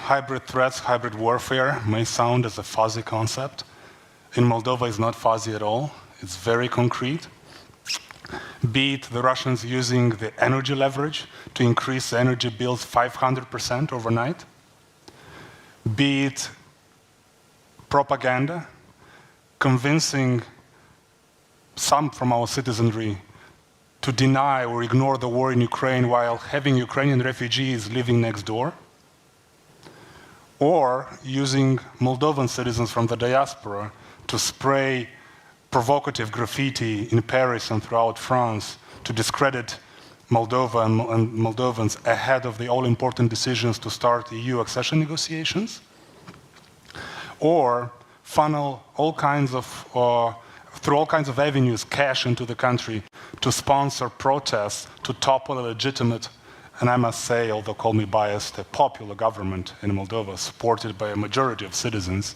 hybrid threats, hybrid warfare may sound as a fuzzy concept. In Moldova, it's not fuzzy at all. It's very concrete. Be it the Russians using the energy leverage to increase energy bills 500% overnight. Be it propaganda, convincing some from our citizenry to deny or ignore the war in Ukraine while having Ukrainian refugees living next door. Or using Moldovan citizens from the diaspora to spray provocative graffiti in Paris and throughout France to discredit Moldova and Moldovans ahead of the all-important decisions to start EU accession negotiations, or funnel through all kinds of avenues cash into the country to sponsor protests, to topple a legitimate, and I must say, although call me biased, a popular government in Moldova supported by a majority of citizens,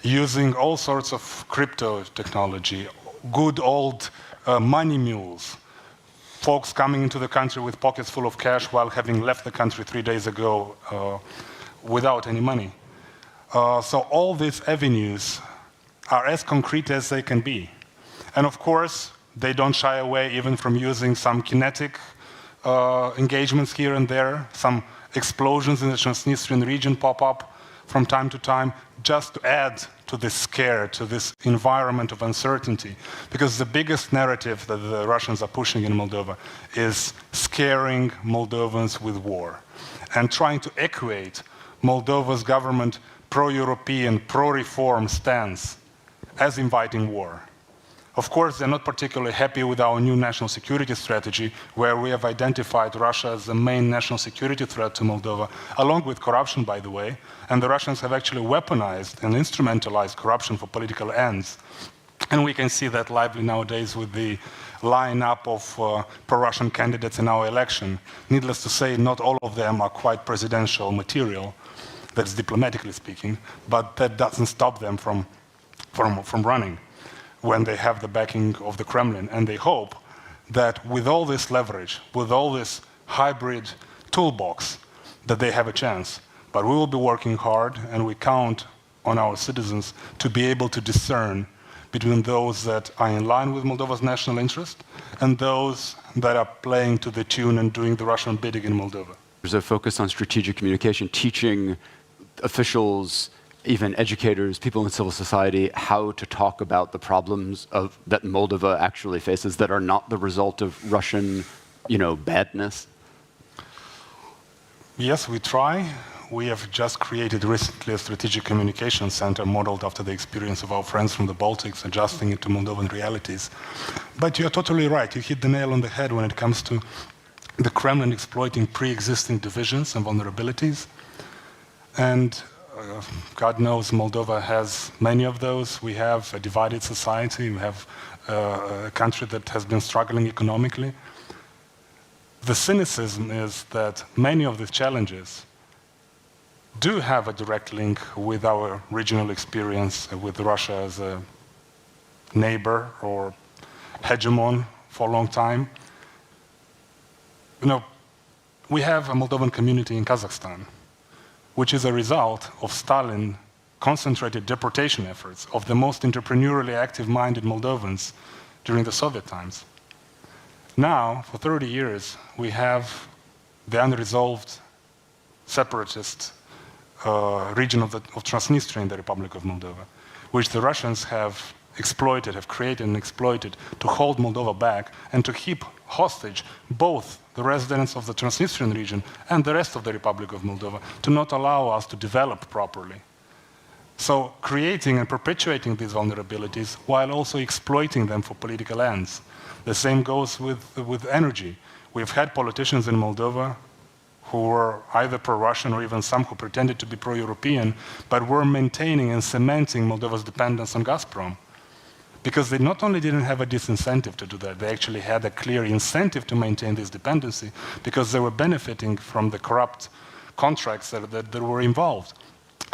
using all sorts of crypto technology, good old money mules, folks coming into the country with pockets full of cash while having left the country 3 days ago without any money. So all these avenues are as concrete as they can be. And of course, they don't shy away even from using some kinetic engagements here and there. Some explosions in the Transnistrian region pop up from time to time, just to add to this scare, to this environment of uncertainty. Because the biggest narrative that the Russians are pushing in Moldova is scaring Moldovans with war and trying to equate Moldova's government pro-European, pro-reform stance as inviting war. Of course, they're not particularly happy with our new national security strategy, where we have identified Russia as the main national security threat to Moldova, along with corruption, by the way. And the Russians have actually weaponized and instrumentalized corruption for political ends. And we can see that lively nowadays with the lineup of pro-Russian candidates in our election. Needless to say, not all of them are quite presidential material, that's diplomatically speaking, but that doesn't stop them from running when they have the backing of the Kremlin. And they hope that with all this leverage, with all this hybrid toolbox, that they have a chance. But we will be working hard, and we count on our citizens to be able to discern between those that are in line with Moldova's national interest and those that are playing to the tune and doing the Russian bidding in Moldova. There's a focus on strategic communication, teaching officials, even educators, people in civil society, how to talk about the problems that Moldova actually faces that are not the result of Russian, badness? Yes, we try. We have just created recently a strategic communication center modeled after the experience of our friends from the Baltics, adjusting it to Moldovan realities. But you're totally right. You hit the nail on the head when it comes to the Kremlin exploiting pre-existing divisions and vulnerabilities. And God knows Moldova has many of those. We have a divided society. We have a country that has been struggling economically. The cynicism is that many of these challenges do have a direct link with our regional experience with Russia as a neighbor or hegemon for a long time. We have a Moldovan community in Kazakhstan, which is a result of Stalin concentrated deportation efforts of the most entrepreneurially active-minded Moldovans during the Soviet times. Now, for 30 years, we have the unresolved separatist region of Transnistria in the Republic of Moldova, which the Russians have exploited, have created and exploited to hold Moldova back and to keep hostage both the residents of the Transnistrian region and the rest of the Republic of Moldova, to not allow us to develop properly. So creating and perpetuating these vulnerabilities while also exploiting them for political ends. The same goes with energy. We've had politicians in Moldova who were either pro-Russian or even some who pretended to be pro-European, but were maintaining and cementing Moldova's dependence on Gazprom. Because they not only didn't have a disincentive to do that, they actually had a clear incentive to maintain this dependency because they were benefiting from the corrupt contracts that were involved.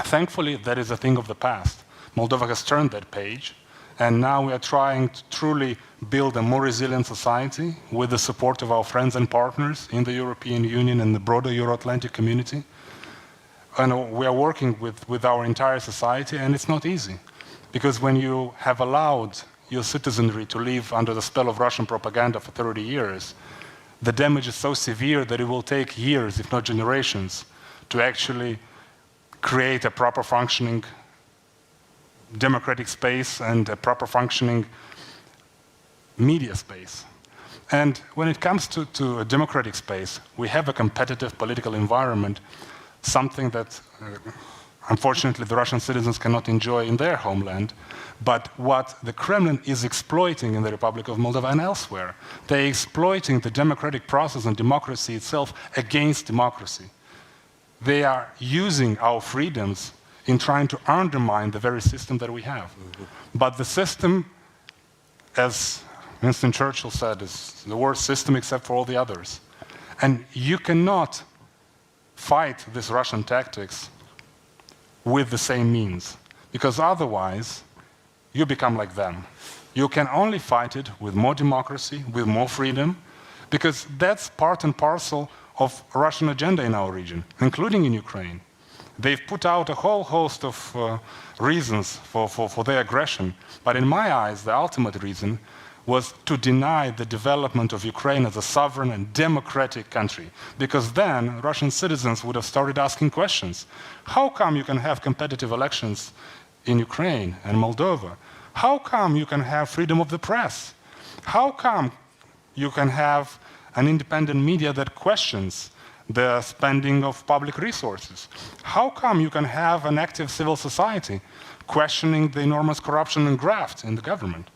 Thankfully, that is a thing of the past. Moldova has turned that page, and now we are trying to truly build a more resilient society with the support of our friends and partners in the European Union and the broader Euro-Atlantic community. and we are working with our entire society, and it's not easy. Because when you have allowed your citizenry to live under the spell of Russian propaganda for 30 years, the damage is so severe that it will take years, if not generations, to actually create a proper functioning democratic space and a proper functioning media space. And when it comes to a democratic space, we have a competitive political environment, something that unfortunately the Russian citizens cannot enjoy in their homeland, but what the Kremlin is exploiting in the Republic of Moldova and elsewhere. They're exploiting the democratic process and democracy itself against democracy. They are using our freedoms in trying to undermine the very system that we have. But the system, as Winston Churchill said, is the worst system except for all the others. And you cannot fight these Russian tactics with the same means, because otherwise you become like them. You can only fight it with more democracy, with more freedom, because that's part and parcel of Russian agenda in our region, including in Ukraine. They've put out a whole host of reasons for their aggression, but in my eyes, the ultimate reason was to deny the development of Ukraine as a sovereign and democratic country. Because then Russian citizens would have started asking questions. How come you can have competitive elections in Ukraine and Moldova? How come you can have freedom of the press? How come you can have an independent media that questions the spending of public resources? How come you can have an active civil society questioning the enormous corruption and graft in the government?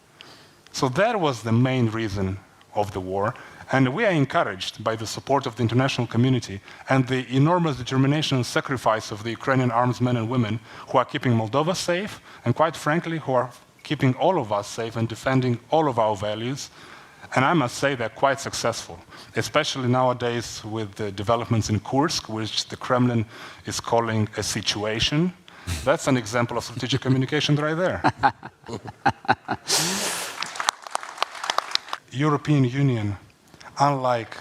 So that was the main reason of the war, and we are encouraged by the support of the international community and the enormous determination and sacrifice of the Ukrainian armed men and women who are keeping Moldova safe, and quite frankly, who are keeping all of us safe and defending all of our values. And I must say they're quite successful, especially nowadays with the developments in Kursk, which the Kremlin is calling a situation. That's an example of strategic communication right there. European Union, unlike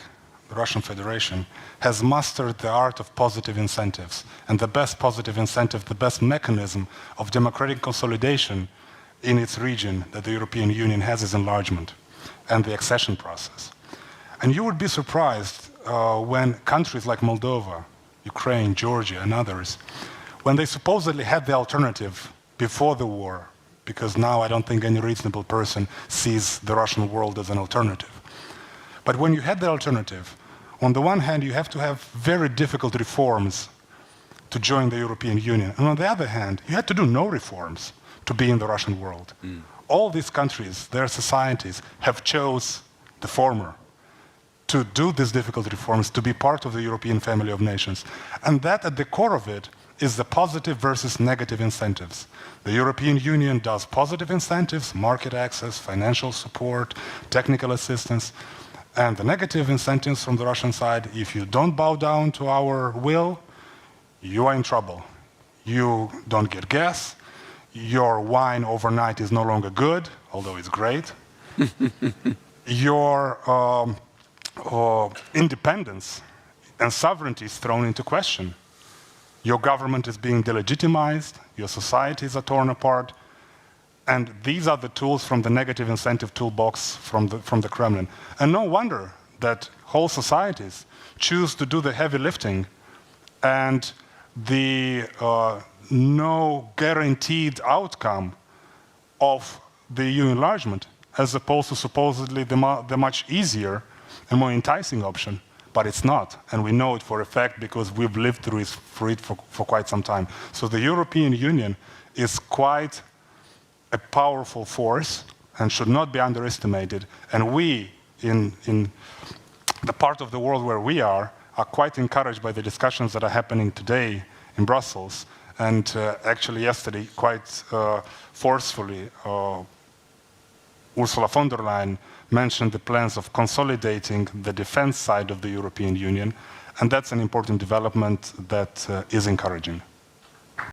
the Russian Federation, has mastered the art of positive incentives. And the best positive incentive, the best mechanism of democratic consolidation in its region that the European Union has is enlargement and the accession process. And you would be surprised when countries like Moldova, Ukraine, Georgia, and others, when they supposedly had the alternative before the war, because now I don't think any reasonable person sees the Russian world as an alternative. But when you had the alternative, on the one hand, you have to have very difficult reforms to join the European Union. And on the other hand, you had to do no reforms to be in the Russian world. All these countries, their societies, have chose the former, to do these difficult reforms, to be part of the European family of nations. And that, at the core of it, is the positive versus negative incentives. The European Union does positive incentives, market access, financial support, technical assistance, and the negative incentives from the Russian side, if you don't bow down to our will, you are in trouble. You don't get gas, your wine overnight is no longer good, although it's great. Your independence and sovereignty is thrown into question. Your government is being delegitimized, your societies are torn apart, and these are the tools from the negative incentive toolbox from the Kremlin. And no wonder that whole societies choose to do the heavy lifting and the no guaranteed outcome of the EU enlargement, as opposed to supposedly the much easier and more enticing option. But it's not, and we know it for a fact because we've lived through it for quite some time. So the European Union is quite a powerful force and should not be underestimated. And we, in the part of the world where we are quite encouraged by the discussions that are happening today in Brussels. And actually yesterday, quite forcefully, Ursula von der Leyen mentioned the plans of consolidating the defense side of the European Union, and that's an important development that is encouraging.